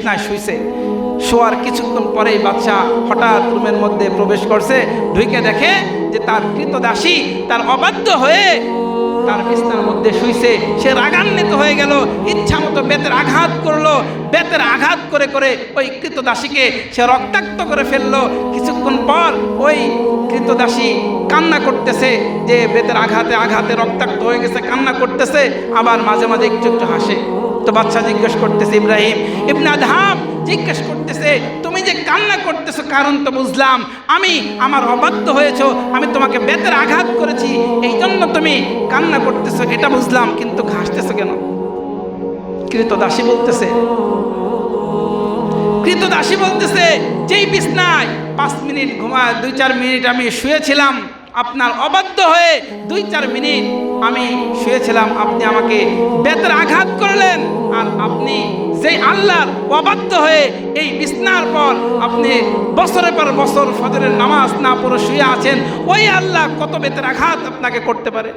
বিছনায় শুইছে। শোয়ার কিছুক্ষণ পরেই বাদশাহ হঠাৎ রুমের মধ্যে প্রবেশ করছে, ঢুকে দেখে যে তার কৃতদাসী তার অবাধ্য হয়ে তার বিছনার মধ্যে শুইছে। সে রাগান্বিত হয়ে গেল, ইচ্ছা মতো বেতের আঘাত করলো। বেতের আঘাত করে করে ওই কৃতদাসীকে সে রক্তাক্ত করে ফেললো। কিছুক্ষণ পর ওই কৃতদাসী কান্না করতেছে, যে বেতের আঘাতে আঘাতে রক্তাক্ত হয়ে গেছে, কান্না করতেছে, আবার মাঝে মাঝে একটু একটু হাসে। তো বাদশা জিজ্ঞেস করতেছে, ইব্রাহিম ইবনে আদহাম জিজ্ঞেস করতেছে, তুমি যে কান্না করতেছো কারণ তো বুঝলাম, আমি আমার অবাধ্য হয়েছো, আমি তোমাকে বেতের আঘাত করেছি, এই জন্য তুমি কান্না করতেছো, এটা বুঝলাম, কিন্তু হাসতেছো কেন? কৃতদাসী বলতেছে যেই বিছনায় 5 মিনিট ঘুমায় 2-4 মিনিট আমি শুয়েছিলাম, আপনার অবাধ্য হয়ে 2-4 মিনিট আমি শুয়েছিলাম, আপনি আমাকে বেতের আঘাত করলেন। আর আপনি যেই আল্লাহর অবাধ্য হয়ে এই বিছনার পর আপনি বছরের পর বছর ফজরের নামাজ না পড়ে শুয়ে আছেন, ওই আল্লাহ কত বেতের আঘাত আপনাকে করতে পারে?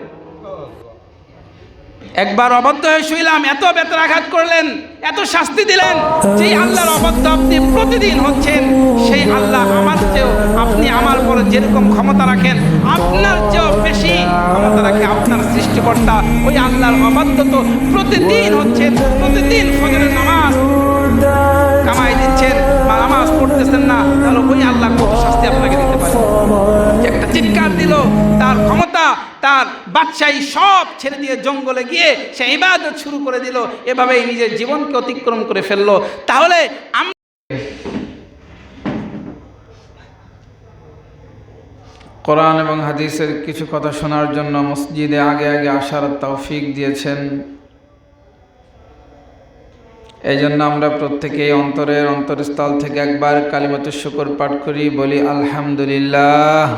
একবার অবাধ্য হয়ে শুইলাম, এত বেতের আঘাত করলেন, এত শাস্তি দিলেন। যেই আল্লাহর অবাধ্য আপনি প্রতিদিন হচ্ছেন, সেই আল্লাহ আমার চেয়েও, আপনি আমার পরে যেরকম ক্ষমতা রাখেন, আপনার চেয়েও বেশি ক্ষমতা রাখে আপনার সৃষ্টিকর্তা। ওই আল্লাহর অবাধ্য তো প্রতিদিন হচ্ছেন, প্রতিদিন ফজরের নামাজ কামাই দিচ্ছেন, নামাজ পড়তেছেন না, তাহলে ওই আল্লাহ কত শাস্তি আপনাকে দিতে পারে? একটা চিৎকার দিল, তার ক্ষমতা, তার বাদশাহী সব ছেড়ে দিয়ে জঙ্গলে গিয়ে সে ইবাদত শুরু করে দিল। এভাবেই নিজের জীবনকে অতিক্রম করে ফেললো। তাহলে কোরআন এবং হাদিসের কিছু কথা শোনার জন্য মসজিদে আগে আগে আসার তৌফিক দিয়েছেন। এই জন্য আমরা প্রত্যেকেই অন্তরস্থল থেকে একবার কালিমাতুশ শুকর পাঠ করি, বলি আলহামদুলিল্লাহ।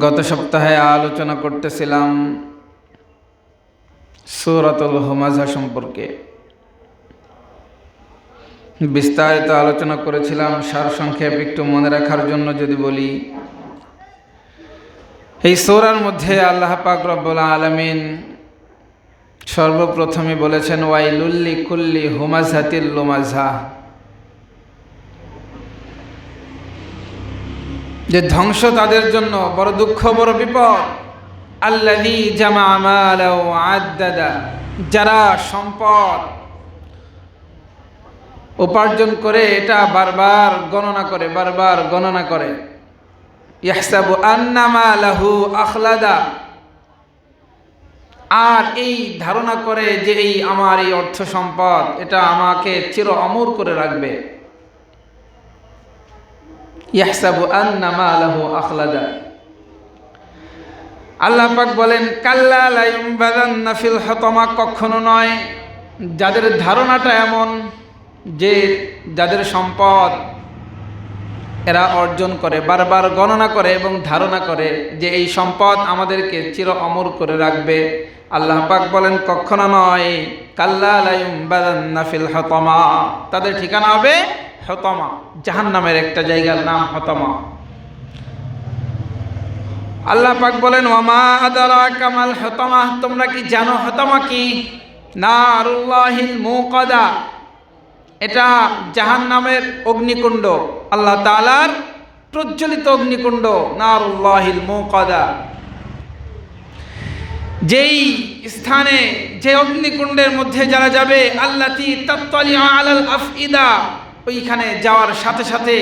গত সপ্তাহে আলোচনা করতেছিলাম সূরাতুল হুমাযা সম্পর্কে। বিস্তারিত আলোচনা করেছিলাম, সারসংক্ষেপ একটু মনে রাখার জন্য যদি বলি, এই সূরার মধ্যে আল্লাহ পাক রব্বুল আলামিন সর্বপ্রথমে বলেছেন ওয়াইলুল লিকুল্লি হুমাযাতিল লুমাযা, যে ধ্বংস তাদের জন্য, বড় দুঃখ, বড় বিপদ। আল্লাযী জামা মালাও আদ্দাদা, যারা সম্পদ উপার্জন করে এটা বারবার গণনা করে। ইয়াহসাবু আন্না মালাহু আখলাদা, আর এই ধারণা করে যে এই আমার এই অর্থ সম্পদ এটা আমাকে চির অমর করে রাখবে। ইয়াহসাবু আন্না মালাহু আখলাদা। আল্লাহ পাক বলেন কাল্লা লা ইউমবাযান্না ফিল হুতামা, কখনো নয়। যাদের ধারণাটা এমন যে যাদের সম্পদ এরা অর্জন করে, বারবার গণনা করে এবং ধারণা করে যে এই সম্পদ আমাদেরকে চির অমর করে রাখবে, আল্লাহ পাক বলেন কখনো নয়। কাল্লা লা ইউমবাযান্না ফিল হুতামা, তাদের ঠিকানা হবে হুতামা, জাহান্নামের একটা জায়গার নাম হুতামা। আল্লাহ পাক বলেন ওয়ামা আদরাকা মাল হুতামা, তোমরা কি জানো হুতামা কি? নারুল্লাহিল মুকাদা, এটা জাহান্নামের অগ্নিকুণ্ড, আল্লাহ তাআলার প্রজ্বলিত অগ্নিকুণ্ড, নারুল্লাহিল মুকাদা। যেই স্থানে, যে অগ্নিকুণ্ডের মধ্যে যারা যাবে, আল্লাতী তাত্তালিউ আলাল আফইদা, ওইখানে যাওয়ার সাথে সাথে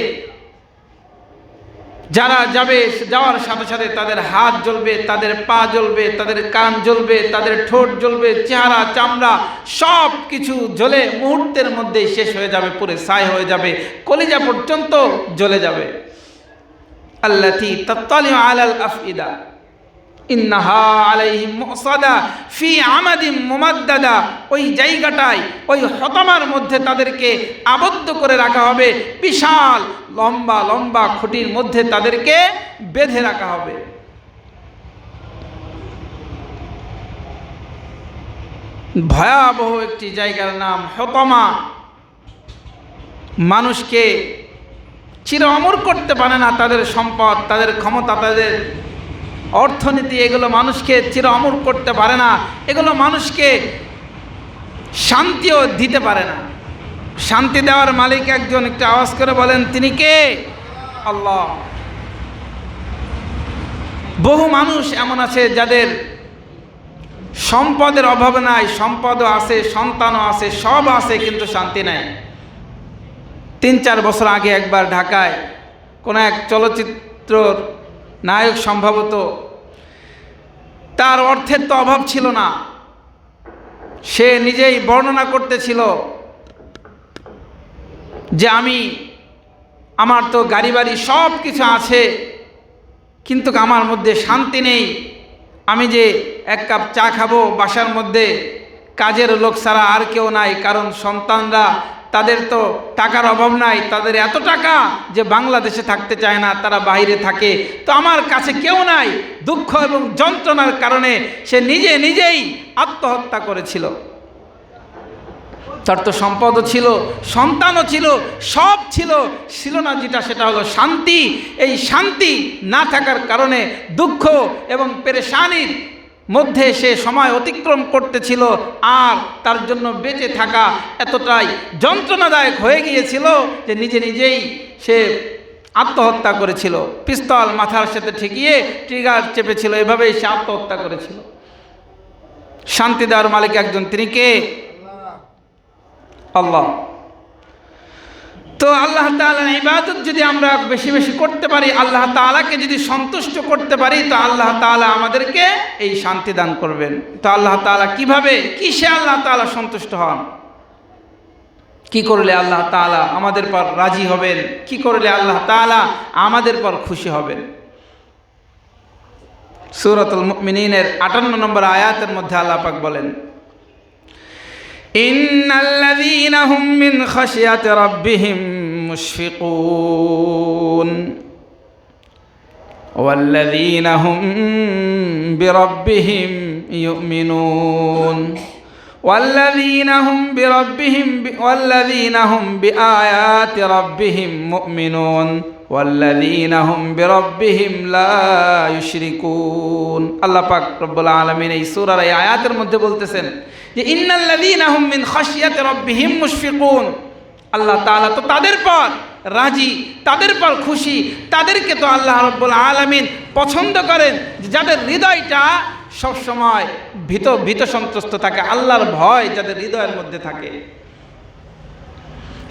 যারা যাবে, যাওয়ার সাথে সাথে তাদের হাত জ্বলবে, তাদের পা জ্বলবে, তাদের কান জ্বলবে, তাদের ঠোঁট জ্বলবে, চেহারা চামড়া সব কিছু জ্বলে মুহূর্তের মধ্যেই শেষ হয়ে যাবে, পুরো ছাই হয়ে যাবে, কলিজা পর্যন্ত জ্বলে যাবে। আল্লাতী তাত্তালিউ আলাল আফইদা ইন্নাহা আলাইহিম মুসাদা ফি আমাদিম মুমাদ্দাদা, ওই জায়গাটায়, ওই হুতামার মধ্যে তাদেরকে আবদ্ধ করে রাখা হবে, বিশাল লম্বা লম্বা খুঁটির মধ্যে তাদেরকে বেঁধে রাখা হবে। ভয়াবহ একটি জায়গার নাম হুতামা। মানুষকে চির অমর করতে পারে না তাদের সম্পদ, তাদের ক্ষমতা, তাদের অর্থনীতি এগুলো মানুষকে চির অমর করতে পারে না, এগুলো মানুষকে শান্তিও দিতে পারে না। শান্তি দেওয়ার মালিক একজন, একটু আওয়াজ করে বলেন তিনি কে? আল্লাহ। বহু মানুষ এমন আছে যাদের সম্পদের অভাব নাই, সম্পদও আছে, সন্তানও আছে, সব আছে, কিন্তু শান্তি নাই। 3-4 বছর আগে একবার ঢাকায় কোনো এক চলচ্চিত্রর নায়ক, সম্ভবত তার অর্থের তো অভাব ছিল না, সে নিজেই বর্ণনা করতেছিল যে আমার তো গাড়ি বাড়ি সব কিছু আছে, কিন্তু আমার মধ্যে শান্তি নেই। আমি যে 1 কাপ চা খাবো, বাসার মধ্যে কাজের লোক ছাড়া আর কেউ নাই, কারণ সন্তানরা, তাদের তো টাকার অভাব নাই, তাদের এত টাকা যে বাংলাদেশে থাকতে চায় না, তারা বাইরে থাকে। তো আমার কাছে কেউ নাই। দুঃখ এবং যন্ত্রণার কারণে সে নিজেই আত্মহত্যা করেছিল। তার তো সম্পদও ছিল, সন্তানও ছিল, সব ছিল না যেটা, সেটা হলো শান্তি। এই শান্তি না থাকার কারণে দুঃখ এবং পেরেশানির মধ্যে সে সময় অতিক্রম করতেছিল, আর তার জন্য বেঁচে থাকা এতটাই যন্ত্রণাদায়ক হয়ে গিয়েছিল যে নিজেই সে আত্মহত্যা করেছিল। পিস্তল মাথার সাথে ঠেকিয়ে ট্রিগার চেপেছিল, এভাবেই সে আত্মহত্যা করেছিল। শান্তি দেওয়ার মালিক একজন, তিনি কে? আল্লাহ। তো আল্লাহ তাআলার ইবাদত যদি আমরা বেশি বেশি করতে পারি, আল্লাহ তাআলাকে যদি সন্তুষ্ট করতে পারি, তো আল্লাহ তাআলা আমাদেরকে এই শান্তি দান করবেন। তো আল্লাহ তাআলা কিভাবে, কিসে আল্লাহ তাআলা সন্তুষ্ট হন? কি করলে আল্লাহ তাআলা আমাদের পর রাজি হবেন? কি করলে আল্লাহ তাআলা আমাদের পর খুশি হবেন? সূরাতুল মুমিনিনের 58 নম্বর আয়াতের মধ্যে আল্লাহ পাক বলেন, ইন্নাল্লাযীনা হুম মিন খাশিয়াতি রাব্বিহিম মুশফিকুন ওয়াল্লাযীনা হুম বিরাব্বিহিম ইউমিনুন والذين هم بآيات ربهم مؤمنون والذين هم بربهم لا يشركون। আল্লাহ পাক রব্বুল আলামিন এই সূরার এই আয়াতের মধ্যে বলতেছেন যে ইন্নাল্লাযীনা হুম মিন খাশিয়াতি রাব্বিহিম মুশফিকুন। আল্লাহ তাআলা তো তাদের পর রাজি, তাদের পর খুশি, তাদেরকে তো আল্লাহ রব্বুল আলামিন পছন্দ করেন যাদের হৃদয়টা সব সময় ভীত সন্ত্রস্ত থাকে, আল্লাহর ভয় যাদের হৃদয়ের মধ্যে থাকে।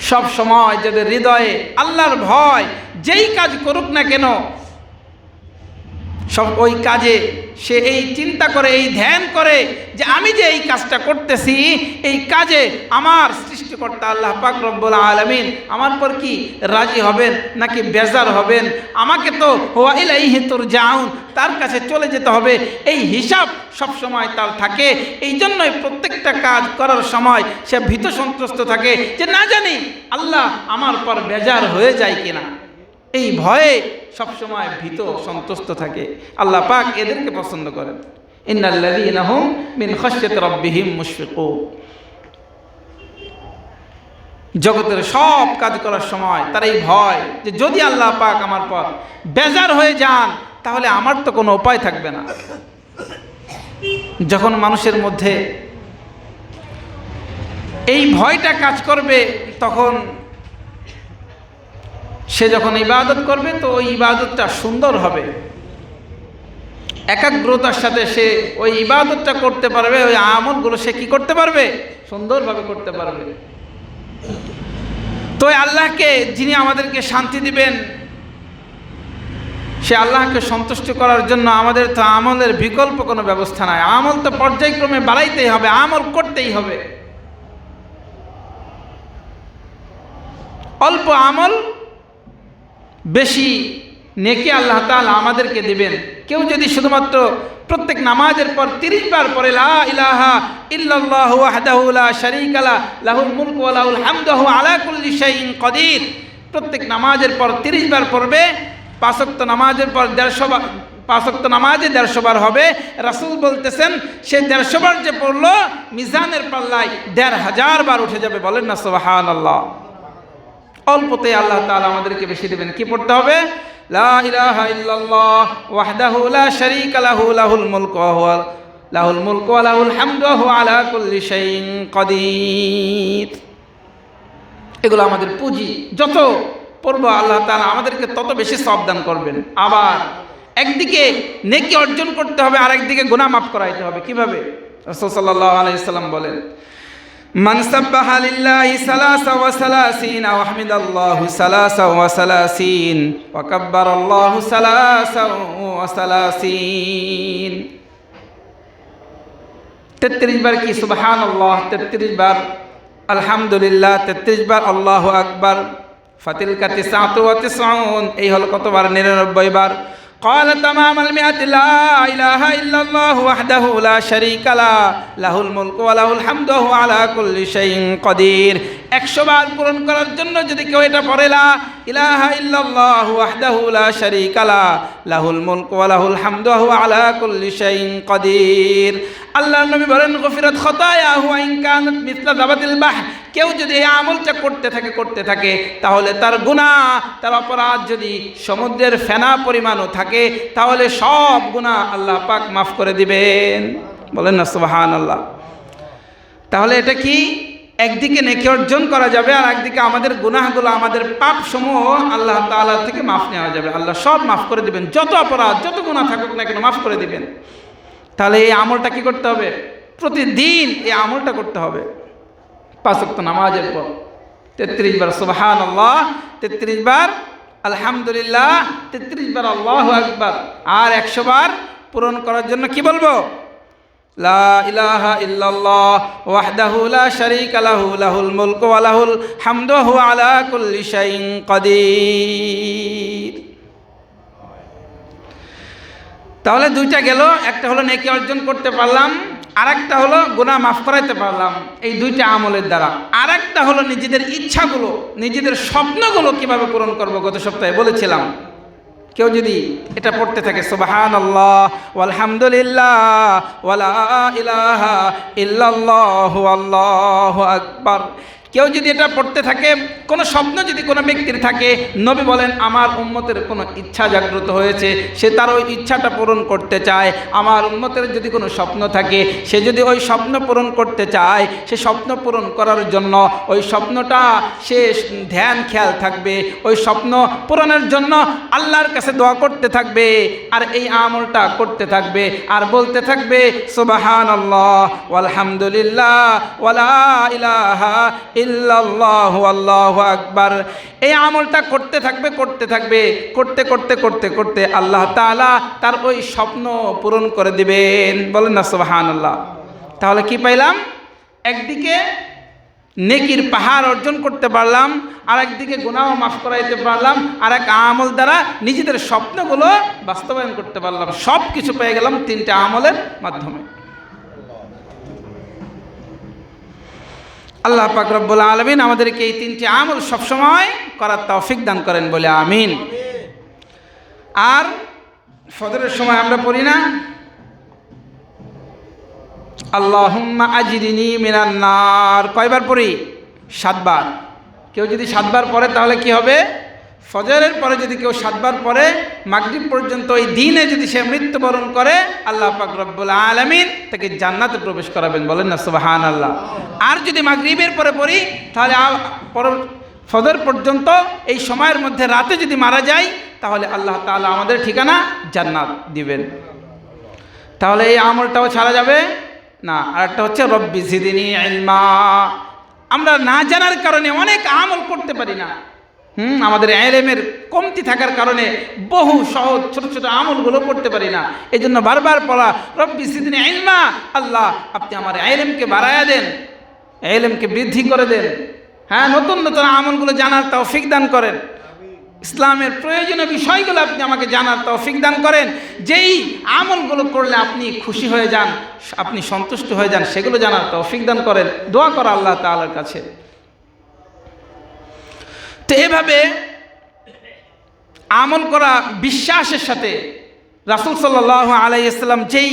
সব সময় যাদের হৃদয়ে আল্লাহর ভয়, যেই কাজ করুক না কেন সব ওই কাজে সে এই চিন্তা করে, এই ধ্যান করে যে আমি যে এই কাজটা করতেছি, এই কাজে আমার সৃষ্টিকর্তা আল্লাহ পাক রব্বুল আলামিন আমার পর কি রাজি হবেন নাকি বেজার হবেন? আমাকে তো ওয়া ইলাইহি তুরজাউন, তার কাছে চলে যেতে হবে, এই হিসাব সব সময় তার থাকে। এই জন্যই প্রত্যেকটা কাজ করার সময় সে ভীত সন্ত্রস্ত থাকে যে না জানি আল্লাহ আমার পর বেজার হয়ে যায় কিনা। এই ভয়ে সবসময় ভীত সন্তুষ্ট থাকে। আল্লাহ পাক এদেরকে পছন্দ করেন। ইন্নাল্লাযীনা হুম মিন খাশিয়াতি রাব্বিহিম মুশফিকুন। জগতের সব কাজ করার সময় তার এই ভয় যে যদি আল্লাহ পাক আমার পর বেজার হয়ে যান তাহলে আমার তো কোনো উপায় থাকবে না। যখন মানুষের মধ্যে এই ভয়টা কাজ করবে, তখন সে যখন ইবাদত করবে তো ওই ইবাদতটা সুন্দর হবে, একাগ্রতার সাথে সে ওই ইবাদতটা করতে পারবে, ওই আমলগুলো সে কি করতে পারবে? সুন্দরভাবে করতে পারবে। তো আল্লাহকে, যিনি আমাদেরকে শান্তি দিবেন, সে আল্লাহকে সন্তুষ্ট করার জন্য আমাদের তো আমলের বিকল্প কোনো ব্যবস্থা নাই। আমল তো পর্যায়ক্রমে বাড়াইতেই হবে, আমল করতেই হবে। অল্প আমল বেশি নেকি আল্লাহ তাআলা আমাদেরকে দিবেন। কেউ যদি শুধুমাত্র প্রত্যেক নামাজের পর 30 বার পড়ে লা ইলাহা ইল্লাল্লাহু ওয়াহদাহু লা শারীকা লাহু লাহুল মুলকু ওয়া লাহুল হামদু ওয়া হুয়া আলা কুল্লি শাইইন কাদির, প্রত্যেক নামাজের পর 30 বার পড়বে, 5 ওয়াক্ত নামাজের পর 150 বার, 5 ওয়াক্ত নামাজে 150 বার হবে। রাসূল বলতেছেন সে 150 বার যে পড়লো মিজানের পাল্লায় 1500 বার উঠে যাবে। বলেন না সুবহানাল্লাহ। অল্পতে আল্লাহ তাআলা আমাদেরকে বেশি দেবেন। কি পড়তে হবে? লা ইলাহা ইল্লাল্লাহ ওয়াহদাহু লা শারীকা লাহু লাহুল মুলকু ওয়া লাহুল হামদু ওয়া হুয়া আলা কুল্লি শাইইন কাদির। এগুলো আমাদের পুঁজি, যত পড়ব আল্লাহ তাআলা আমাদেরকে তত বেশি সওয়াব দান করবেন। আবার একদিকে নেকি অর্জন করতে হবে, আর একদিকে গুনাহ মাফ করাইতে হবে। কিভাবে? রাসূল সাল্লাল্লাহু আলাইহি সাল্লাম বলেন, মান সাব্বাহা লিল্লাহি সালাসা ওয়া সালাসিনা ওয়া হামিদাল্লাহু সালাসা ওয়া সালাসিন ওয়া কাব্বারাল্লাহু সালাসা ওয়া সালাসিন। 33 বার কি সুবহানাল্লাহ, 33 বার আলহামদুলিল্লাহ, 33 বার আল্লাহু আকবার, ফাতিলকা 99, এই হলো কতবার? 99 বার। قال تمام المئة لا إله إلا الله وحده لا شريك له له الملك وله الحمد وهو على كل شيء قدير। 100 বার পূরণ করার জন্য যদি কেউ এটা পড়ে, লা ইলাহা ইল্লাল্লাহু ওয়াহদাহু লা শারীকা লাহু লাহুল মুলকু ওয়া লাহুল হামদু ওয়া হুয়া আলা কুল্লি শাইইন কাদির। আল্লাহর নবী বলেন, গফিরাত খতায়াহু ওয়া ইন কানাত মিসলা যাবাতিল বাহর। কেউ যদি এই আমলটা করতে থাকে তাহলে তার গুনাহ, তার অপরাধ যদি সমুদ্রের ফেনা পরিমাণও থাকে, তাহলে সব গুনাহ আল্লাহ পাক মাফ করে দিবেন। বলেন না সুবহানাল্লাহ। তাহলে এটা কি? একদিকে নেকি অর্জন করা যাবে, আর একদিকে আমাদের গুনাহগুলো, আমাদের পাপ সমূহ আল্লাহ তাআলা থেকে মাফ নেওয়া যাবে। আল্লাহ সব মাফ করে দিবেন, যত অপরাধ যত গুনাহ থাকুক না কেন মাফ করে দিবেন। তাহলে এই আমলটা কি করতে হবে? প্রতিদিন এই আমলটা করতে হবে। 5 ওয়াক্ত নামাজের পর 33 বার সুবহানাল্লাহ, 33 বার আলহামদুলিল্লাহ, 33 বার আল্লাহু আকবার। আর 100 বার পূরণ করার জন্য কি বলবো? লা ইলাহা ইল্লাল্লাহ ওয়াহদাহু লা শারীকা লাহু লাহুল মুলকু ওয়া লাহুল হামদু ওয়া হুয়া আলা কুল্লি শাইইন কাদির। তাহলে দুইটা গেল, একটা হলো নেকি অর্জন করতে পারলাম, আর একটা হলো গুনাহ মাফ করাইতে পারলাম এই দুইটা আমলের দ্বারা। আর একটা হলো নিজেদের ইচ্ছাগুলো, নিজেদের স্বপ্নগুলো কিভাবে পূরণ করব, গত সপ্তাহে বলেছিলাম। কেউ যদি এটা পড়তে থাকে, সুবহানাল্লাহ ওয়ালহামদুলিল্লাহ ওয়ালা ইলাহা ইল্লাল্লাহু আল্লাহু আকবার, কেউ যদি এটা পড়তে থাকে, কোনো স্বপ্ন যদি কোনো ব্যক্তির থাকে, নবী বলেন আমার উম্মতের কোনো ইচ্ছা জাগ্রত হয়েছে, সে তার ওই ইচ্ছাটা পূরণ করতে চায়। আমার উম্মতের যদি কোনো স্বপ্ন থাকে, সে যদি ওই স্বপ্ন পূরণ করতে চায়, সে স্বপ্ন পূরণ করার জন্য ওই স্বপ্নটা সে ধ্যান খেয়াল থাকবে, ওই স্বপ্ন পূরণের জন্য আল্লাহর কাছে দোয়া করতে থাকবে, আর এই আমলটা করতে থাকবে, আর বলতে থাকবে সুবহানাল্লাহ ওয়ালহামদুলিল্লাহ ওয়ালা ইলাহা ইল্লাল্লাহু আল্লাহু আকবার। এই আমলটা করতে থাকবে, করতে আল্লাহ তাআলা তার ওই স্বপ্ন পূরণ করে দিবেন। বলেন না সুবহানাল্লাহ। তাহলে কি পাইলাম? একদিকে নেকির পাহাড় অর্জন করতে পারলাম, আর একদিকে গুনাহ মাফ করাইতে পারলাম, আর এক আমল দ্বারা নিজেদের স্বপ্নগুলো বাস্তবায়ন করতে পারলাম। সব কিছু পেয়ে গেলাম 3টে আমলের মাধ্যমে। আল্লাহ পাক রব্বুল আলামিন আমাদেরকে এই 3টি আমল সবসময় করার তৌফিক দান করেন, বলে আমিন। আর ফজরের সময় আমরা পড়ি না, আল্লাহুম্মা আজরিনি মিনান নার, কয়বার পড়ি? 7 বার। কেউ যদি 7 বার পড়ে তাহলে কি হবে? ফজরের পরে যদি কেউ 7 বার পড়ে, মাগরিব পর্যন্ত ওই দিনে যদি সে মৃত্যুবরণ করে, আল্লাহ পাক রব্বুল আলামিন তাকে জান্নাতে প্রবেশ করাবেন। বলেন না সুবহানাল্লাহ। আর যদি মাগরিবের পরে পড়ি, তাহলে ফজর পর্যন্ত এই সময়ের মধ্যে রাতে যদি মারা যায়, তাহলে আল্লাহ তাআলা আমাদের ঠিকানা জান্নাত দিবেন। তাহলে এই আমলটাও ছাড়া যাবে না। আর একটা হচ্ছে রব্বি জিদনি ইলমা। আমরা না জানার কারণে অনেক আমল করতে পারি না। আমাদের ইলমের কমতি থাকার কারণে বহু সহজ ছোট ছোট আমলগুলো করতে পারি না। এই জন্য বারবার পড়া, রব্বি জিদনি ইলমা, আল্লাহ আপনি আমার ইলমকে বাড়ায়া দেন, ইলমকে বৃদ্ধি করে দেন। হ্যাঁ, নতুন নতুন আমলগুলো জানার তৌফিক দান করেন, ইসলামের প্রয়োজনীয় বিষয়গুলো আপনি আমাকে জানার তৌফিক দান করেন। যেই আমলগুলো করলে আপনি খুশি হয়ে যান, আপনি সন্তুষ্ট হয়ে যান, সেগুলো জানার তৌফিক দান করেন। দোয়া করা আল্লাহ তাআলার কাছে। তো এভাবে আমল করা বিশ্বাসের সাথে রাসূল সাল্লাল্লাহু আলাইহি ওয়াসাল্লাম যেই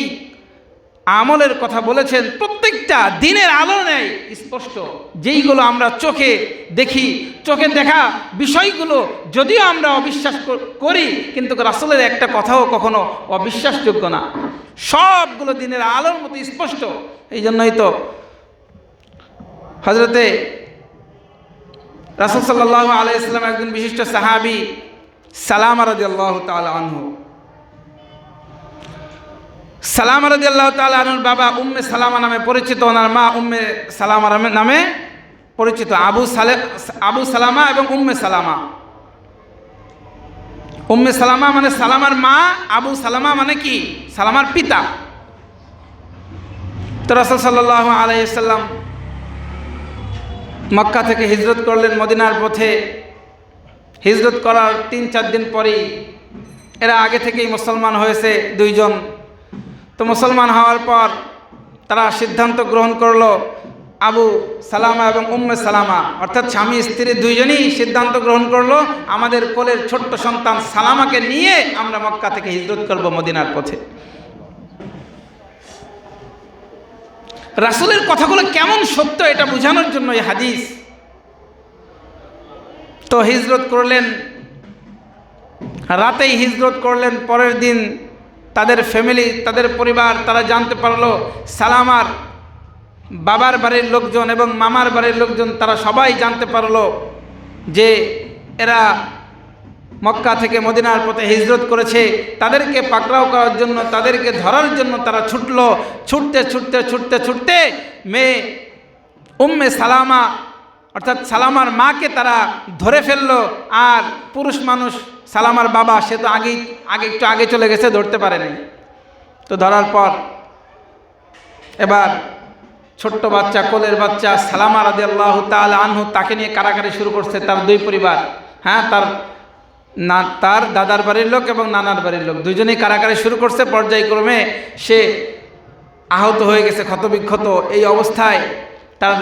আমলের কথা বলেছেন, প্রত্যেকটা দিনের আলো নেই স্পষ্ট। যেইগুলো আমরা চোখে দেখি, চোখে দেখা বিষয়গুলো যদিও আমরা অবিশ্বাস করি, কিন্তু রাসূলের একটা কথাও কখনো অবিশ্বাসযোগ্য না, সবগুলো দিনের আলোর মতো স্পষ্ট। এই জন্যই তো হযরতে রাসূল সাল্লাল্লাহু আলাইহি ওয়াসাল্লাম একজন বিশিষ্ট সাহাবী সালামা রাদিয়াল্লাহু তাআলা আনহু, সালামা রাদিয়াল্লাহু তাআলা আনহুর বাবা উম্মে সালামা নামে পরিচিত, ওনার মা উম্মে সালামা নামে পরিচিত। আবু সালামা এবং উম্মে সালামা। উম্মে সালামা মানে সালামার মা, আবু সালামা মানে কি সালামার পিতা। তো রাসূল সাল্লাল্লাহু আলাইহি ওয়াসাল্লাম মক্কা থেকে হিজরত করলেন মদিনার পথে। হিজরত করার ৩-৪ দিন পরেই, এরা আগে থেকেই মুসলমান হয়েছে দুইজন। তো মুসলমান হওয়ার পর তারা সিদ্ধান্ত গ্রহণ করলো, আবু সালামা এবং উম্মে সালামা অর্থাৎ স্বামী স্ত্রী দুইজনই সিদ্ধান্ত গ্রহণ করলো, আমাদের কোলের ছোট্ট সন্তান সালামাকে নিয়ে আমরা মক্কা থেকে হিজরত করব মদিনার পথে। রাসূলের কথাগুলো কেমন সত্য এটা বোঝানোর জন্য এই হাদিস। তো হিজরত করলেন, রাতেই হিজরত করলেন। পরের দিন তাদের ফ্যামিলি, তাদের পরিবার তারা জানতে পারলো, সালামার বাবার বাড়ির লোকজন এবং মামার বাড়ির লোকজন তারা সবাই জানতে পারলো যে এরা মক্কা থেকে মদিনার পথে হিজরত করেছে। তাদেরকে পাকড়াও করার জন্য, তাদেরকে ধরার জন্য তারা ছুটলো। ছুটতে ছুটতে ছুটতে ছুটতে মেয়ে উম্মে সালামা অর্থাৎ সালামার মাকে তারা ধরে ফেললো। আর পুরুষ মানুষ সালামার বাবা, সে তো একটু আগে চলে গেছে, ধরতে পারেনি। তো ধরার পর এবার ছোট্ট বাচ্চা, কোলের বাচ্চা সালামা রাদিয়াল্লাহু তাআলা আনহু, তাকে নিয়ে কারাকারি শুরু করছে তার দুই পরিবার। হ্যাঁ, তার দাদার বাড়ির লোক এবং নানার বাড়ির লোক দুইজনেই কারাকারি শুরু করছে। পর্যায়ক্রমে সে আহত হয়ে গেছে, ক্ষতবিক্ষত। এই অবস্থায় তার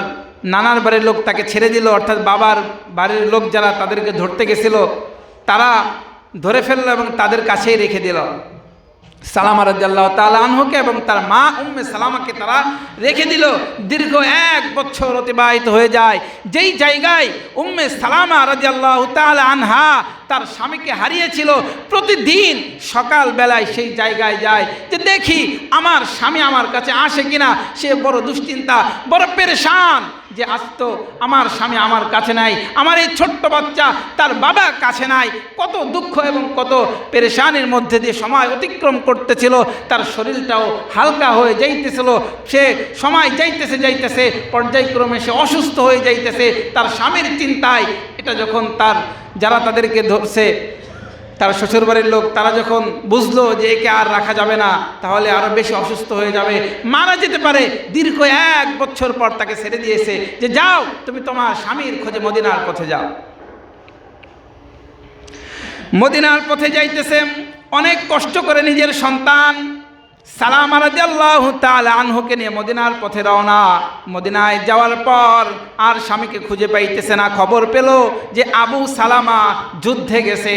নানার বাড়ির লোক তাকে ছেড়ে দিল, অর্থাৎ বাবার বাড়ির লোক যারা তাদেরকে ধরতে গেছিল তারা ধরে ফেললো এবং তাদের কাছেই রেখে দিল সালামা রাদিয়াল্লাহু তাআলা আনহুকে এবং তার মা উম্মে সালামাকে তারা রেখে দিল। দীর্ঘ 1 বছর অতিবাহিত হয়ে যায়। যেই জায়গায় উম্মে সালামা রাদিয়াল্লাহু তাআলা আনহা তার স্বামীকে হারিয়েছিল, প্রতিদিন সকাল বেলায় সেই জায়গায় যায় যে দেখি আমার স্বামী আমার কাছে আসে কিনা। সে বড় দুশ্চিন্তা, বড় পেরেশান যে আজ তো আমার স্বামী আমার কাছে নাই, আমার এই ছোট্ট বাচ্চা তার বাবা কাছে নাই। কত দুঃখ এবং কত পেরেশানির মধ্যে দিয়ে সময় অতিক্রম করতেছিল। তার শরীরটাও হালকা হয়ে যাইতেছিল। সে সময় যাইতেছে পর্যায়ক্রমে সে অসুস্থ হয়ে যাইতেছে তার স্বামীর চিন্তায়। এটা যখন যারা তাদেরকে ধরছে, তার শ্বশুরবাড়ির লোক, তারা যখন বুঝলো যে একে আর রাখা যাবে না, তাহলে আরো বেশি অসুস্থ হয়ে যাবে, মারা যেতে পারে, দীর্ঘ 1 বছর পর তাকে ছেড়ে দিয়েছে যে যাও তুমি তোমার স্বামীর খোঁজে মদিনার পথে যাও। মদিনার পথে যাইতেছে, অনেক কষ্ট করে নিজের সন্তান সালামা রাদিয়াল্লাহু তাআলা আনহুকে নিয়ে মদিনার পথে রওনা। মদিনায় যাওয়ার পর আর স্বামীকে খুঁজে পাইতেছে না। খবর পেল যে আবু সালামা যুদ্ধে গেছে।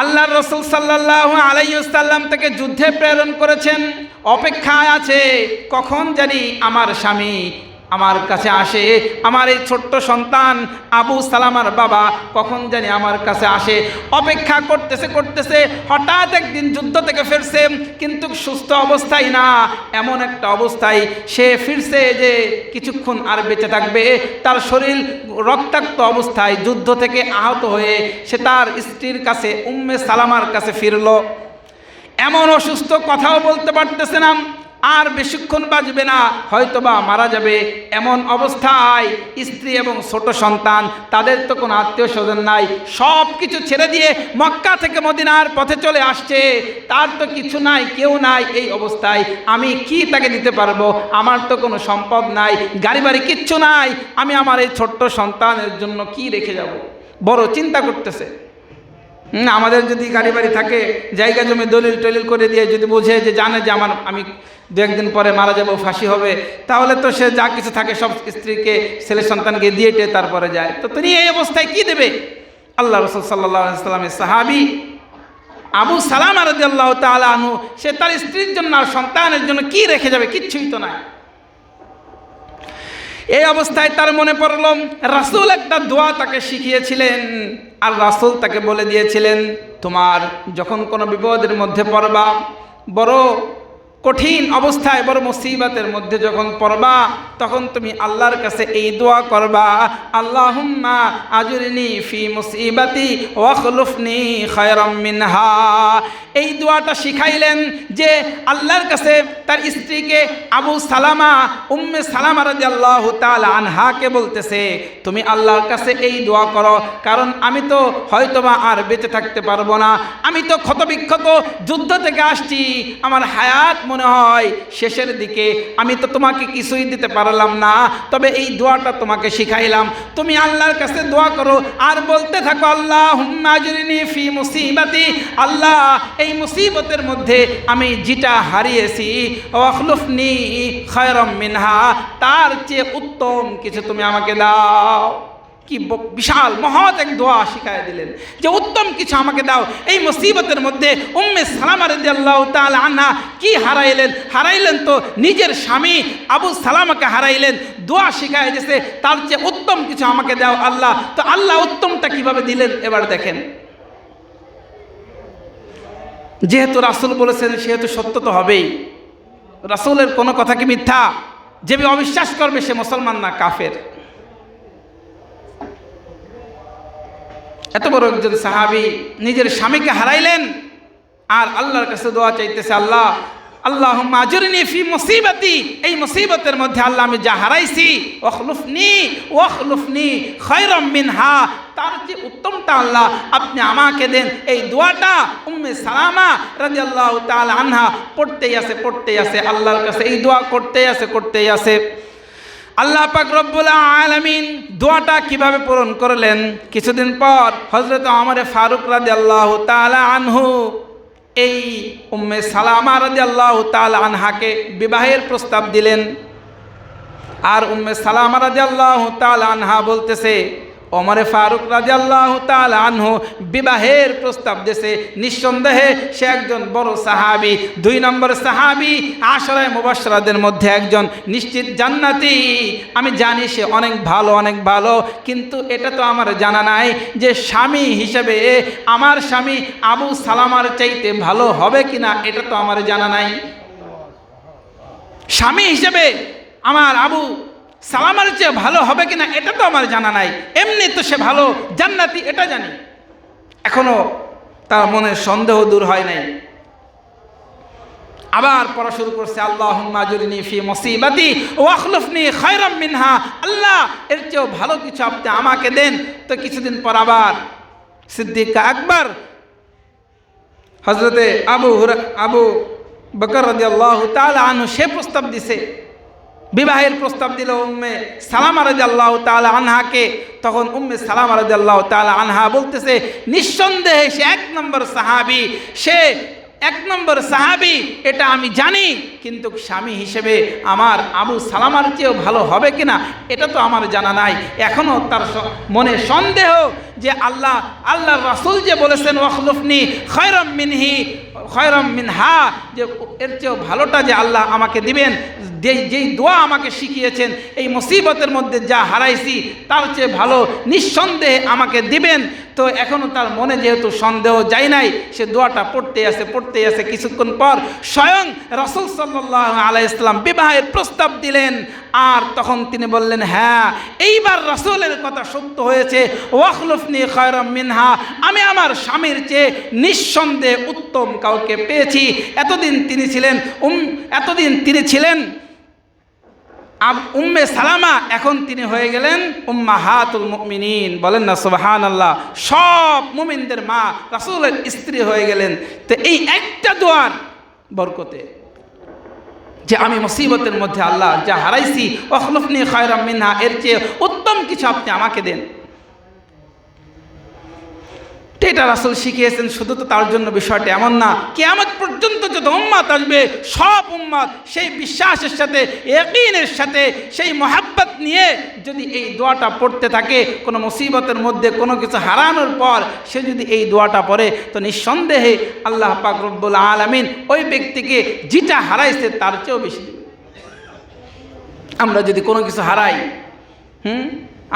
আল্লাহর রাসূল সাল্লাল্লাহু আলাইহি ওয়াসাল্লাম তাকে যুদ্ধে প্রেরণ করেছেন, অপেক্ষায় আছে কখন জানি আমার স্বামী আমার কাছে আসে, আমার এই ছোট্ট সন্তান আবু সালামার বাবা কখন জানি আমার কাছে আসে। অপেক্ষা করতেছে হঠাৎ একদিন যুদ্ধ থেকে ফিরছে, কিন্তু সুস্থ অবস্থায় না, এমন একটা অবস্থায় সে ফিরছে যে কিছুক্ষণ আর বেঁচে থাকবে। তার শরীর রক্তাক্ত অবস্থায় যুদ্ধ থেকে আহত হয়ে সে তার স্ত্রীর কাছে উম্মে সালামার কাছে ফিরল। এমন অসুস্থ, কথাও বলতে পারতেছে না, আর বেশিক্ষণ বাঁচবে না, হয়তোবা মারা যাবে। এমন অবস্থায় স্ত্রী এবং ছোট সন্তান, তাদের তো কোনো আত্মীয় স্বজন নাই, সব কিছু ছেড়ে দিয়ে মক্কা থেকে মদিনার পথে চলে আসছে। তার তো কিছু নাই, কেউ নাই। এই অবস্থায় আমি কি তাকে দিতে পারবো? আমার তো কোনো সম্পদ নাই, গাড়ি বাড়ি কিচ্ছু নাই, আমি আমার এই ছোট্ট সন্তানের জন্য কি রেখে যাব? বড় চিন্তা করতেছে। আমাদের যদি গাড়ি বাড়ি থাকে, জায়গা জমি দলিল টলিল করে দিয়ে যদি বোঝে যে জানে যে আমি 2-1 দিন পরে মারা যাব, ফাঁসি হবে, তাহলে তো সে যা কিছু থাকে সব স্ত্রীকে ছেলে সন্তানকে দিয়ে তারপরে যায়। তো তিনি এই অবস্থায় কি দেবে? আল্লাহ রাসূল সাল্লাল্লাহু আলাইহি ওয়াসাল্লামের সাহাবী আবু সালামা রাদিয়াল্লাহু তাআলা আনহু সে তার স্ত্রীর জন্য আর সন্তানের জন্য কি রেখে যাবে? কিচ্ছুই তো নাই। এই অবস্থায় তার মনে পড়ল রাসূল একটা দোয়া তাকে শিখিয়েছিলেন, আর রাসূল তাকে বলে দিয়েছিলেন, তোমার যখন কোনো বিপদের মধ্যে পড়বা, বড় কঠিন অবস্থায়, বড় মুসিবতের মধ্যে যখন পড়বা, তখন তুমি আল্লাহর কাছে এই দোয়া করবা, আল্লাহুম্মা আজুরনি ফি মুসিবাতি ওয়া খলুফনি খায়রাম মিনহা। এই দোয়াটা শিখাইলেন যে আল্লাহর কাছে তার স্ত্রীকে আবু সালামা, উম্মে সালামা রাদিয়াল্লাহু তাআলা আনহাকে বলতেছে, তুমি আল্লাহর কাছে এই দোয়া করো, কারণ আমি তো হয়তোবা আর বেঁচে থাকতে পারবো না, আমি তো ক্ষতবিক্ষত যুদ্ধ থেকে আসছি, আমার হায়াত মনে হয় শেষের দিকে, আমি তো তোমাকে কিছুই দিতে পারলাম না, তবে এই দোয়াটা তোমাকে শিখাইলাম, তুমি আল্লাহর কাছে দোয়া করো আর বলতে থাকো, আল্লাহুম্মা আজরিনি ফি মুসিবাতি, আল্লাহ এই মুসিবতের মধ্যে আমি যেটা হারিয়েছি, ওয়াখলুফনি খায়রাম মিনহা, তার চেয়ে উত্তম কিছু তুমি আমাকে দাও। কি বিশাল মহৎ এক দোয়া শিখায় দিলেন যে উত্তম কিছু আমাকে দাও। এই মুসিবতের মধ্যে উম্মে সালামা রাদিয়াল্লাহু তাআলা আনহা কি হারাইলেন তো নিজের স্বামী আবু সালামাকে হারাইলেন, দোয়া শিখায় দিয়েছে তার চেয়ে উত্তম কিছু আমাকে দাও আল্লাহ। তো আল্লাহ উত্তমটা কিভাবে দিলেন এবার দেখেন। যেহেতু রাসূল বলেছেন সেহেতু সত্য তো হবেই, রাসূলের কোনো কথা কি মিথ্যা? যে অবিশ্বাস করবে সে মুসলমান না, কাফের। এত বড় একজন সাহাবী নিজের স্বামীকে হারাইলেন আর আল্লাহর কাছে দোয়া চাইতেছে, আল্লাহুম্মা আজুরনি ফি মুসিবাতি, এই মুসিবতের মধ্যে আল্লাহ আমি যা হারাইছি, ওয়াখলুফনি খায়রাম মিনহা, তার যে উত্তমটা আল্লাহ আপনি আমাকে দেন। এই দোয়াটা উম্মে সালামা রাদিয়াল্লাহু তাআলা আনহা পড়তেই আছে আল্লাহর কাছে, এই দোয়া করতেই আছে। আল্লাহ পাক রব্বুল আলামিন দোয়াটা কিভাবে পূরণ করলেন? কিছুদিন পর হযরত ওমর ফারুক রাদিয়াল্লাহু তাআলা আনহু এই উম্মে সালামা রাদিয়াল্লাহু তাআলা আনহাকে বিবাহের প্রস্তাব দিলেন। আর উম্মে সালামা রাদিয়াল্লাহু তাআলা আনহা বলতেছে, ওমর ফারুক রাদিয়াল্লাহু তাআলা আনহু বিবাহের প্রস্তাব দিয়েছে, নিঃসন্দেহে সে একজন বড় সাহাবী, 2 নম্বর সাহাবী, আশরায়ে মুবাশশারাদের মধ্যে একজন, নিশ্চিত জান্নাতি। আমি জানি সে অনেক ভালো, কিন্তু এটা তো আমার জানা নাই যে স্বামী হিসেবে আমার স্বামী আবু সালামার চাইতে ভালো হবে কিনা, এটা তো আমার জানা নাই। স্বামী হিসেবে আমার আবু সালামার চেয়ে ভালো হবে কিনা এটা তো আমার জানা নাই, এমনি তো সে ভালো জান্নাতি এটা জানি। এখনো তার মনে সন্দেহ দূর হয় নাই। আবার পড়া শুরু করছে, আল্লাহুম্মা আজুরনি ফি মুসিবাতি ওয়াখলুফনি খায়রাম মিনহা, আল্লাহ এর চেয়েও ভালো কিছু আপনি আমাকে দেন। তো কিছুদিন পর আবার সিদ্দিক আকবর হযরতে আবু বকর রাদিয়াল্লাহু তাআলা আনহু সে প্রস্তাব দিছে, বিবাহের প্রস্তাব দিল উম্মে সালামা রাদিয়াল্লাহু তাআলা আনহাকে। তখন উম্মে সালামা রাদিয়াল্লাহু তাআলা আনহা বলতেছে, নিঃসন্দেহে সে 1 নম্বর সাহাবী, সে 1 নম্বর সাহাবী এটা আমি জানি, কিন্তু স্বামী হিসেবে আমার আবু সালামার চেয়েও ভালো হবে কিনা এটা তো আমার জানা নাই। এখনও তার মনে সন্দেহ যে আল্লাহর রাসূল যে বলেছেন ওয়াখলুফনি খায়রাম মিনহা, যে এর চেয়েও ভালোটা যে আল্লাহ আমাকে দিবেন, যেই দোয়া আমাকে শিখিয়েছেন, এই মুসিবতের মধ্যে যা হারাইছি তার চেয়ে ভালো নিঃসন্দেহে আমাকে দিবেন। তো এখনও তার মনে যেহেতু সন্দেহ যায় নাই, সে দোয়াটা পড়তে আছে। কিছুক্ষণ পর স্বয়ং রাসূল সাল্লাল্লাহু আলাইহি ওয়াসাল্লাম বিবাহের প্রস্তাব দিলেন। আর তখন তিনি বললেন, হ্যাঁ এইবার রাসূলের কথা সত্য হয়েছে, ওয়াখলুফনি খায়রাম মিনহা, আমি আমার স্বামীর চেয়ে নিঃসন্দেহে উত্তম কাউকে পেয়েছি। এতদিন তিনি ছিলেন উম্মে সালামা, এখন তিনি হয়ে গেলেন উম্মাহাতুল মুমিনিন। বলেন না সুবহানাল্লাহ। সব মুমিনদের মা, রাসূলের স্ত্রী হয়ে গেলেন। তো এই একটা দোয়ার বরকতে যে আমি মুসিবতের মধ্যে আল্লাহ যা হারাইছি, ওয়াখলুফনি খায়রাম মিনহা, এর চেয়ে উত্তম কিছু আপনি আমাকে দেন। এটা রাসূল শিখিয়েছেন। শুধু তো তার জন্য বিষয়টা এমন না, কিয়ামত পর্যন্ত যত উম্মত আসবে সব উম্মত সেই বিশ্বাসের সাথে, ইয়াকিনের সাথে, সেই মহাব্বত নিয়ে যদি এই দোয়াটা পড়তে থাকে, কোনো মুসিবতের মধ্যে কোনো কিছু হারানোর পর সে যদি এই দোয়াটা পড়ে, তো নিঃসন্দেহে আল্লাহ পাক রব্বুল আলামিন ওই ব্যক্তিকে যেটা হারাইছে তার চেয়েও বেশি দেবে। আমরা যদি কোনো কিছু হারাই,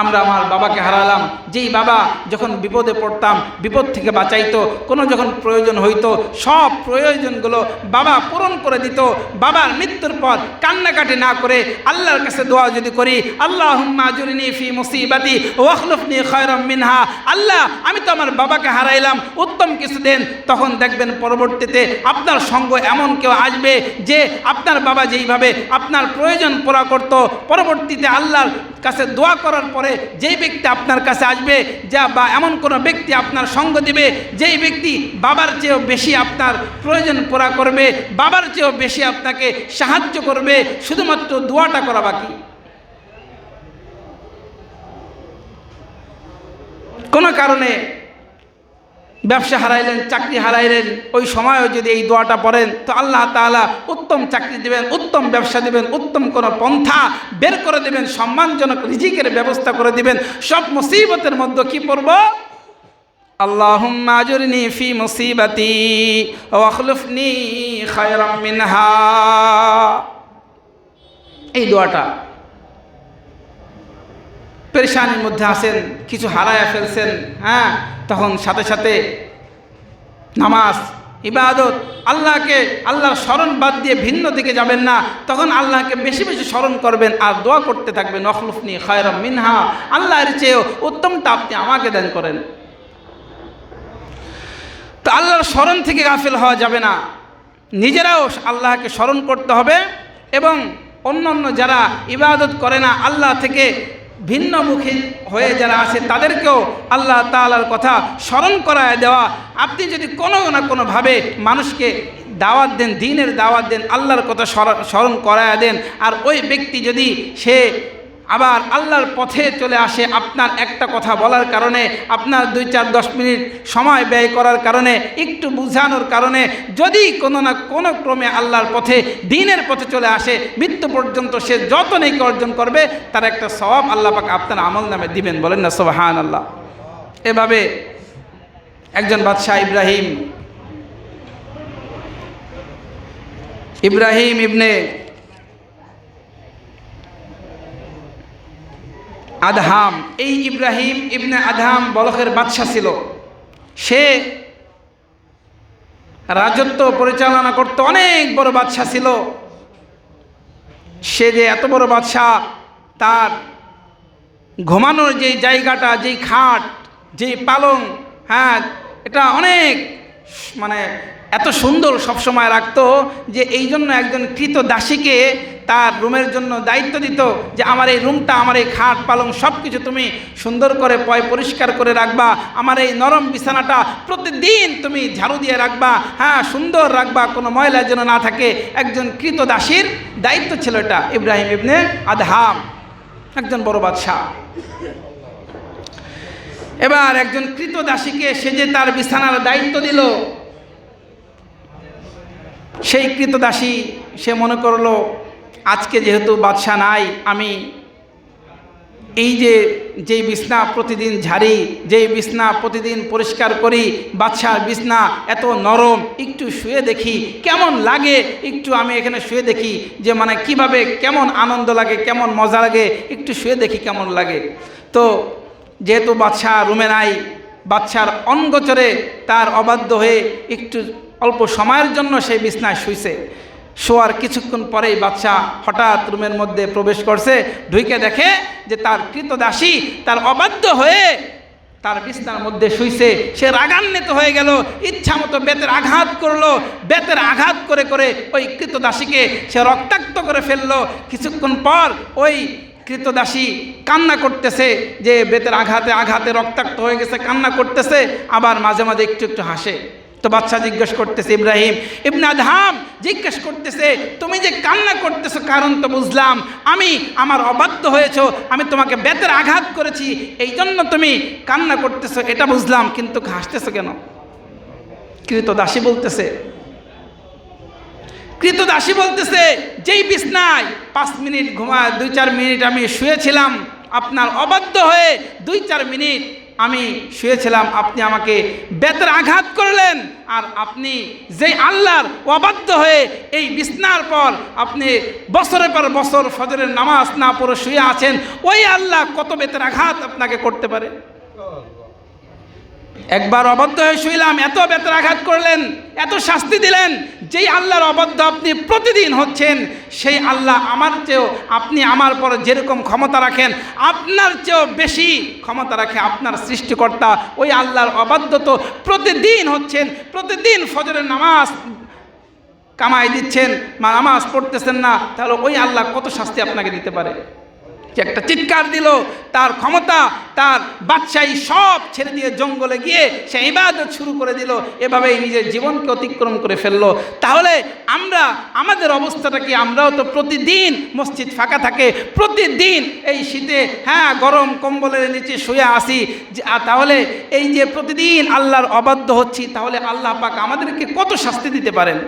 আমরা আমার বাবাকে হারালাম, যেই বাবা যখন বিপদে পড়তাম বিপদ থেকে বাঁচাইতো, কোনো যখন প্রয়োজন হইতো সব প্রয়োজনগুলো বাবা পূরণ করে দিত। বাবার মৃত্যুর পর কান্নাকাটি না করে আল্লাহর কাছে দোয়া যদি করি, আল্লাহুম্মা আজুরনি ফি মুসিবাতি ওয়াখলুফনি খায়রাম মিনহা, আল্লাহ আমি তো আমার বাবাকে হারাইলাম, উত্তম কিছু দেন, তখন দেখবেন পরবর্তীতে আপনার সঙ্গ এমন কেউ আসবে যে আপনার বাবা যেইভাবে আপনার প্রয়োজন পুরা করত, পরবর্তীতে আল্লাহর কাছে দোয়া করার পরে যেই ব্যক্তি আপনার কাছে আসবে, যা বা এমন কোনো ব্যক্তি আপনার সঙ্গ দিবে যেই ব্যক্তি বাবার চেয়েও বেশি আপনার প্রয়োজন পুরা করবে, বাবার চেয়েও বেশি আপনাকে সাহায্য করবে, শুধুমাত্র দোয়াটা করা বাকি। কোনো কারণে ব্যবসা হারাইলেন, চাকরি হারাইলেন, ওই সময়ও যদি এই দোয়াটা পড়েন তো আল্লাহ তাআলা উত্তম চাকরি দেবেন, উত্তম ব্যবসা দেবেন, উত্তম কোনো পন্থা বের করে দেবেন, সম্মানজনক রিজিকের ব্যবস্থা করে দিবেন। সব মুসিবতের মধ্যে কি পড়ব? আল্লাহুম্মা আজুরনি ফি মুসিবাতি ওয়াখলুফনি খায়রাম মিনহা। এই দোয়াটা পেরেশানির মধ্যে আছেন, কিছু হারায়া ফেলছেন, তখন সাথে সাথে নামাজ, ইবাদত, আল্লাহর স্মরণ বাদ দিয়ে ভিন্ন দিকে যাবেন না, তখন আল্লাহকে বেশি বেশি স্মরণ করবেন আর দোয়া করতে থাকবেন, ওয়াখলুফনি খায়রাম মিনহা, আল্লাহর চেয়েও উত্তমটা আপনি আমাকে দান করেন। তো আল্লাহর স্মরণ থেকে গাফিল হওয়া যাবে না, নিজেরাও আল্লাহকে স্মরণ করতে হবে এবং অন্যান্য যারা ইবাদত করে না, আল্লাহ থেকে ভিন্নমুখী হয়ে যারা আছে তাদেরকেও আল্লাহ তাআলার কথা স্মরণ করায় দেওয়া। আপনি যদি কোনো না কোনোভাবে মানুষকে দাওয়াত দেন, দ্বীনের দাওয়াত দেন, আল্লাহর কথা স্মরণ করায় দেন, আর ওই ব্যক্তি যদি সে আবার আল্লাহর পথে চলে আসে, আপনার একটা কথা বলার কারণে, আপনার 2-4-10 মিনিট সময় ব্যয় করার কারণে, একটু বুঝানোর কারণে যদি কোনো না কোনো ক্রমে আল্লাহর পথে, দ্বীনের পথে চলে আসে, মৃত্যু পর্যন্ত সে যত নেকি অর্জন করবে তার একটা সওয়াব আল্লাহ পাক আপনার আমল নামে দিবেন। বলেন না সুবহানাল্লাহ। এভাবে একজন বাদশাহ ইব্রাহিম ইবনে আদহাম, এই ইব্রাহিম ইবনে আদহাম বলখের বাদশা ছিল। সে রাজত্ব পরিচালনা করতে অনেক বড় বাদশা ছিল। সে যে এত বড় বাদশা, তার ঘুমানোর যেই জায়গাটা, যেই খাট, যেই পালং, এটা অনেক এত সুন্দর সবসময় রাখতো যে এই জন্য একজন কৃত দাসীকে তার রুমের জন্য দায়িত্ব দিত যে আমার এই রুমটা, আমার এই খাট পালং সব কিছু তুমি সুন্দর করে পরিষ্কার করে রাখবা, আমার এই নরম বিছানাটা প্রতিদিন তুমি ঝাড়ু দিয়ে রাখবা, সুন্দর রাখবা, কোনো ময়লা যেন না থাকে। একজন কৃত দাসীর দায়িত্ব ছিল এটা। ইব্রাহিম ইবনে আদহাম একজন বড় বাদশাহ। এবার একজন কৃত দাসীকে সে যে তার বিছানার দায়িত্ব দিল, সেই কৃতদাসী সে মনে করলো আজকে যেহেতু বাদশা নাই, আমি এই যেই বিছনা প্রতিদিন ঝাড়ি, যেই বিছনা প্রতিদিন পরিষ্কার করি, বাদশার বিছনা এত নরম, একটু শুয়ে দেখি কেমন লাগে, একটু আমি এখানে শুয়ে দেখি যে কিভাবে, কেমন আনন্দ লাগে, কেমন মজা লাগে, একটু শুয়ে দেখি কেমন লাগে। তো যেহেতু বাদশা রুমে নাই, বাদশার অনগোচরে তার অবাধ্য হয়ে একটু অল্প সময়ের জন্য সেই বিছনায় শুইছে। শোয়ার কিছুক্ষণ পরেই বাদশা হঠাৎ রুমের মধ্যে প্রবেশ করছে, ঢুকে দেখে যে তার কৃতদাসী তার অবাধ্য হয়ে তার বিছনার মধ্যে শুইছে। সে রাগান্বিত হয়ে গেল, ইচ্ছা মতো বেতের আঘাত করলো, বেতের আঘাত করে করে ওই কৃতদাসীকে সে রক্তাক্ত করে ফেললো। কিছুক্ষণ পর ওই কৃতদাসী কান্না করতেছে যে বেতের আঘাতে আঘাতে রক্তাক্ত হয়ে গেছে, কান্না করতেছে, আবার মাঝে মাঝে একটু একটু হাসে। তো বাদশা জিজ্ঞেস করতেছে, ইব্রাহিম ইবনে আদহাম জিজ্ঞেস করতেছে, তুমি যে কান্না করতেছো কারণ তো বুঝলাম, আমার অবাধ্য হয়েছো, আমি তোমাকে বেতের আঘাত করেছি, এই জন্য তুমি কান্না করতেছো, এটা বুঝলাম, কিন্তু হাসতেছো কেন? কৃতদাসী বলতেছে, কৃতদাসী বলতেছে, যেই বিছনায় 5 মিনিট ঘুমায় 2-4 মিনিট আমি শুয়েছিলাম, আপনার অবাধ্য হয়ে 2-4 মিনিট আমি শুয়েছিলাম, আপনি আমাকে বেতের আঘাত করলেন। আর আপনি যেই আল্লাহর অবাধ্য হয়ে এই বিছনার পর আপনি বছরের পর বছর ফজরের নামাজ না পড়ে শুয়ে আছেন, ওই আল্লাহ কত বেতের আঘাত আপনাকে করতে পারে। একবার অবাধ্য হয়ে শুইলাম, এত বেতের আঘাত করলেন, এত শাস্তি দিলেন। যেই আল্লাহর অবাধ্য আপনি প্রতিদিন হচ্ছেন, সেই আল্লাহ আমার চেয়েও, আপনি আমার পর যেরকম ক্ষমতা রাখেন, আপনার চেয়েও বেশি ক্ষমতা রাখে আপনার সৃষ্টিকর্তা। ওই আল্লাহর অবাধ্য তো প্রতিদিন হচ্ছেন, প্রতিদিন ফজরের নামাজ কামাই দিচ্ছেন, নামাজ পড়তেছেন না, তাহলে ওই আল্লাহ কত শাস্তি আপনাকে দিতে পারে। যে একটা চিৎকার দিল, তার ক্ষমতা, তার বাদশাহী সব ছেড়ে দিয়ে জঙ্গলে গিয়ে সে ইবাদত শুরু করে দিল, এভাবেই নিজের জীবনকে অতিক্রম করে ফেললো। তাহলে আমরা, আমাদের অবস্থাটা কি? আমরাও তো প্রতিদিন মসজিদ ফাঁকা থাকে, প্রতিদিন এই শীতে গরম কম্বলের নিচে শুয়ে আসি, তাহলে এই যে প্রতিদিন আল্লাহর অবাধ্য হচ্ছি, তাহলে আল্লাহ পাক আমাদেরকে কত শাস্তি দিতে পারেন।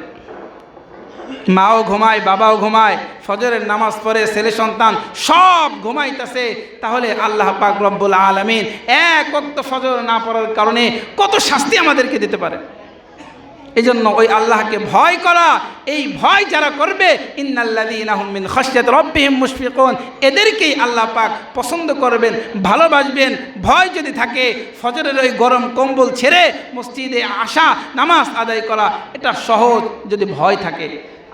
মাও ঘুমায়, বাবাও ঘুমায়, ফজরের নামাজ পড়ে ছেলে সন্তান সব ঘুমাইতেছে, তাহলে আল্লাহ পাক রব্বুল আলামিন এক ওয়াক্ত ফজর না পড়ার কারণে কত শাস্তি আমাদেরকে দিতে পারে। এই জন্য ওই আল্লাহকে ভয় করা, এই ভয় যারা করবে, ইন্নাল্লাযীনা হুম মিন খাশিয়াতি রাব্বিহিম মুশফিকুন, এদেরকেই আল্লাহ পাক পছন্দ করবেন, ভালোবাসবেন। ভয় যদি থাকে, ফজরের ওই গরম কম্বল ছেড়ে মসজিদে আসা, নামাজ আদায় করা, এটা সহজ যদি ভয় থাকে।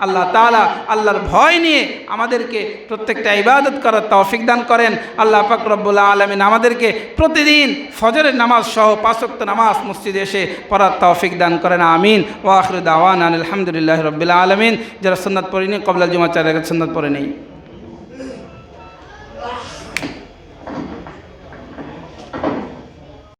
আল্লাহ তাআলা আল্লাহর ভয় নিয়ে আমাদেরকে প্রত্যেকটা ইবাদত করার তৌফিক দান করেন। আল্লাহ পাক রব্বুল আলামিন আমাদেরকে প্রতিদিন ফজরের নামাজ সহ 5 ওয়াক্ত নামাজ মসজিদে এসে পড়ার তৌফিক দান করেন। আমিন। ওয়া আখিরু দাওয়ানা আলহামদুলিল্লাহি রাব্বিল আলামিন। যারা সুন্নাত পড়েনি, ক্বাবলা জুমা 4 রাকাত সুন্নাত পড়ে নেই।